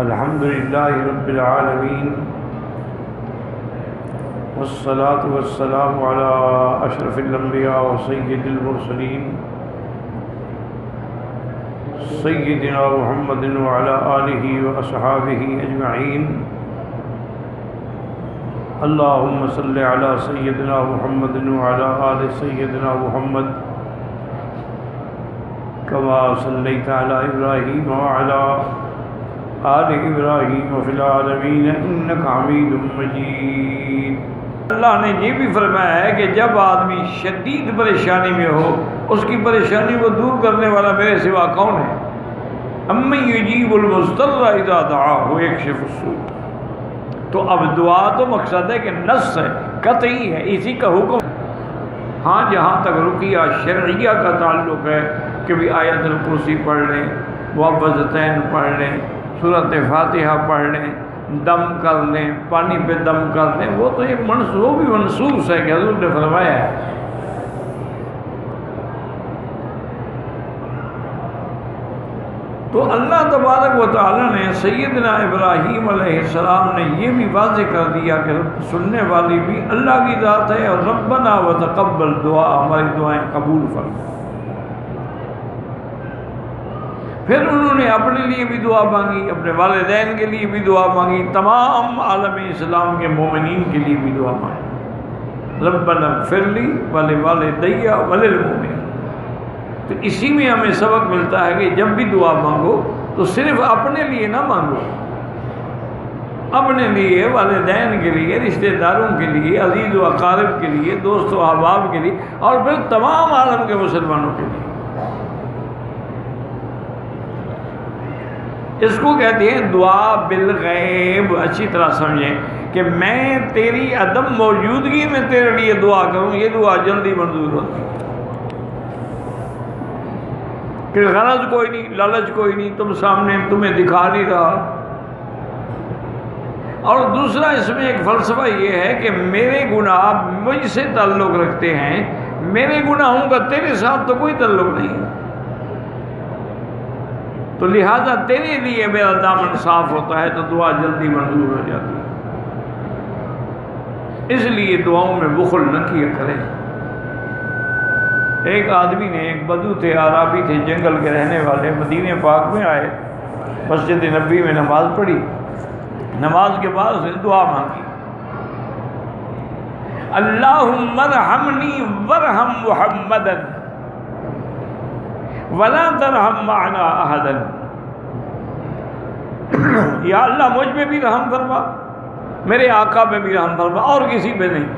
الحمد للہ رب العالمین والصلاة والسلام علی اشرف الانبیاء وسید المرسلین سیدنا محمد وعلی آلہ واصحابہ اجمعین اللہم صلی علی سیدنا محمد وعلی آل سیدنا محمد کما صلیت علی ابراہیم وعلی آل ابراہیم فی العالمین انک حمید مجید۔ اللہ نے یہ بھی فرمایا ہے کہ جب آدمی شدید پریشانی میں ہو، اس کی پریشانی کو دور کرنے والا میرے سوا کون ہے؟ امن یجیب المضطر اذا دعاہ ویکشف السوء۔ تو اب دعا تو مقصد ہے کہ نص ہے، قطعی ہے، اسی کا حکم۔ ہاں جہاں تک رقیہ شرعیہ کا تعلق ہے کہ بھی آیت الکرسی پڑھ لیں، معوذتین پڑھ لیں، سورۃ فاتحہ پڑھ لیں، دم کر لیں، پانی پہ دم کر لیں، وہ تو ایک وہ بھی منصوص ہے کہ حضور نے فرمایا ہے۔ تو اللہ تبارک و تعالیٰ نے سیدنا ابراہیم علیہ السلام نے یہ بھی واضح کر دیا کہ سننے والی بھی اللہ کی ذات ہے، اور ربنا وتقبل دعا، ہماری دعائیں قبول فرما۔ پھر انہوں نے اپنے لیے بھی دعا مانگی، اپنے والدین کے لیے بھی دعا مانگی، تمام عالم اسلام کے مومنین کے لیے بھی دعا مانگی، ربنا اغفر لی ولوالدی وللمؤمنین۔ تو اسی میں ہمیں سبق ملتا ہے کہ جب بھی دعا مانگو تو صرف اپنے لیے نہ مانگو، اپنے لیے، والدین کے لیے، رشتہ داروں کے لیے، عزیز و اقارب کے لیے، دوست و احباب کے لیے، اور پھر تمام عالم کے مسلمانوں کے لیے۔ اس کو کہتے ہیں دعا بالغیب۔ اچھی طرح سمجھیں کہ میں تیری عدم موجودگی میں تیرے لیے دعا کروں، یہ دعا جلدی منظور ہوتی ہے کہ غرض کوئی نہیں، لالچ کوئی نہیں، تم سامنے تمہیں دکھا نہیں رہا۔ اور دوسرا اس میں ایک فلسفہ یہ ہے کہ میرے گناہ مجھ سے تعلق رکھتے ہیں، میرے گناہوں کا تیرے ساتھ تو کوئی تعلق نہیں، تو لہذا تیرے لیے میرا دامن صاف ہوتا ہے، تو دعا جلدی منظور ہو جاتی ہے۔ اس لیے دعاؤں میں بخل نہ کیا کریں۔ ایک آدمی نے، ایک بدو تھے، عرابی تھے، جنگل کے رہنے والے، مدینہ پاک میں آئے، مسجد نبی میں نماز پڑھی، نماز کے بعد اس نے دعا مانگی، اللہم ارحمنی وارحم محمدا ولا ترحم معنا احدا۔ یا اللہ مجھ پہ بھی رحم فرما، میرے آقا پہ بھی رحم فرما، اور کسی پہ نہیں۔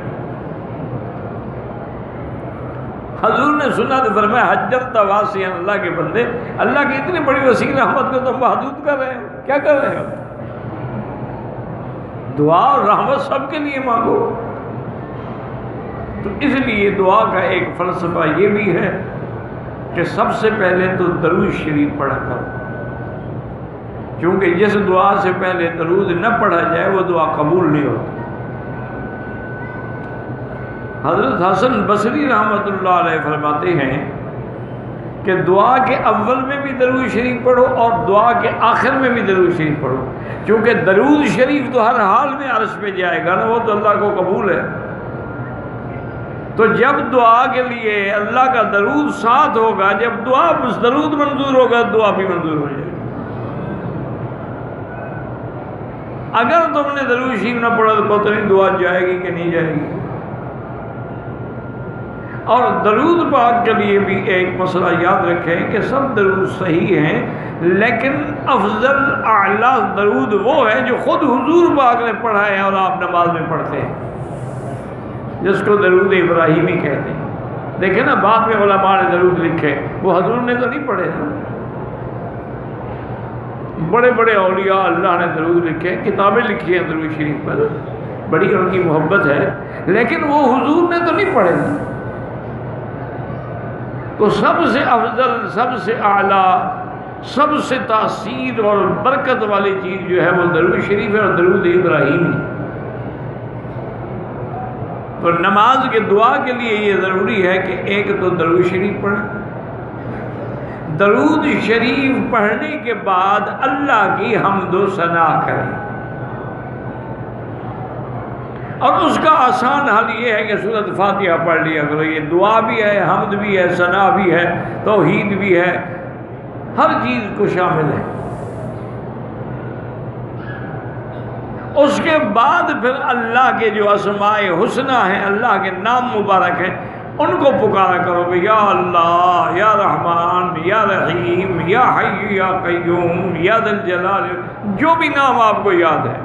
حضور نے سنا تو فرمایا حجت واسعا، اللہ کے بندے، اللہ کی اتنی بڑی وسیع رحمت کو تم محدود کر رہے ہو، کیا کر رہے ہو؟ دعا اور رحمت سب کے لیے مانگو۔ تو اس لیے دعا کا ایک فلسفہ یہ بھی ہے کہ سب سے پہلے تو درود شریف پڑھا کرو، کیونکہ جس دعا سے پہلے درود نہ پڑھا جائے وہ دعا قبول نہیں ہوتی۔ حضرت حسن بصری رحمۃ اللہ علیہ فرماتے ہیں کہ دعا کے اول میں بھی درود شریف پڑھو اور دعا کے آخر میں بھی درود شریف پڑھو، کیونکہ درود شریف تو ہر حال میں عرش پہ جائے گا نا، وہ تو اللہ کو قبول ہے۔ تو جب دعا کے لیے اللہ کا درود ساتھ ہوگا، جب درود منظور ہوگا، دعا بھی منظور ہو جائے گی۔ اگر تم نے درود شریف نہ پڑھا تو پتہ نہیں دعا جائے گی کہ نہیں جائے گی۔ اور درود پاک کے لیے بھی ایک مسئلہ یاد رکھیں کہ سب درود صحیح ہیں، لیکن افضل اعلیٰ درود وہ ہے جو خود حضور پاک نے پڑھا ہے اور آپ نماز میں پڑھتے ہیں، جس کو درود ابراہیمی کہتے ہیں۔ دیکھیں نا، بعد میں علماء نے درود لکھے، وہ حضور نے تو نہیں پڑھے نا۔ بڑے بڑے اولیاء اللہ نے درود لکھے، کتابیں لکھی ہیں درود شریف پر، بڑی ان کی محبت ہے، لیکن وہ حضور نے تو نہیں پڑھے نا۔ تو سب سے افضل، سب سے اعلیٰ، سب سے تاثیر اور برکت والی چیز جو ہے وہ درود شریف ہے اور درود ابراہیمی۔ تو نماز کے دعا کے لیے یہ ضروری ہے کہ ایک تو درود شریف پڑھیں، درود شریف پڑھنے کے بعد اللہ کی حمد و ثنا کریں، اور اس کا آسان حل یہ ہے کہ سورۃ فاتحہ پڑھ لیا کرو۔ یہ دعا بھی ہے، حمد بھی ہے، ثنا بھی ہے، توحید بھی ہے، ہر چیز کو شامل ہے۔ اس کے بعد پھر اللہ کے جو اسماء حسنی ہیں، اللہ کے نام مبارک ہیں، ان کو پکارا کرو کہ یا اللہ، یا رحمان، یا رحیم، یا حی یا قیوم، یا ذی الجلال، جو بھی نام آپ کو یاد ہے۔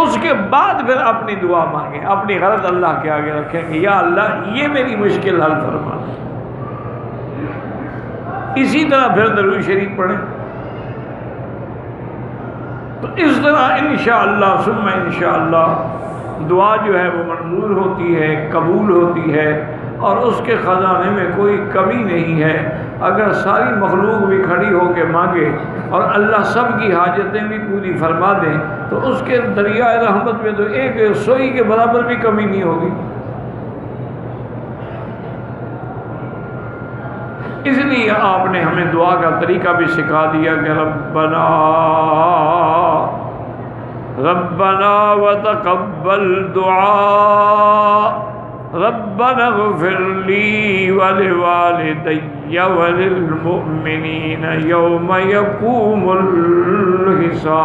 اس کے بعد پھر اپنی دعا مانگیں، اپنی غرض اللہ کے آگے رکھیں کہ یا اللہ یہ میری مشکل حل فرما۔ اسی طرح پھر درود شریف پڑھیں۔ تو اس طرح انشاءاللہ ثم انشاءاللہ دعا جو ہے وہ منظور ہوتی ہے، قبول ہوتی ہے، اور اس کے خزانے میں کوئی کمی نہیں ہے۔ اگر ساری مخلوق بھی کھڑی ہو کے مانگے اور اللہ سب کی حاجتیں بھی پوری فرما دیں تو اس کے دریائے رحمت میں تو ایک سوئی کے برابر بھی کمی نہیں ہوگی۔ اس لیے آپ نے ہمیں دعا کا طریقہ بھی سکھا دیا کہ ربنا وتقبل دعاء، ربنا اغفر لي ولوالدي وللمؤمنين يوم يقوم الحساب۔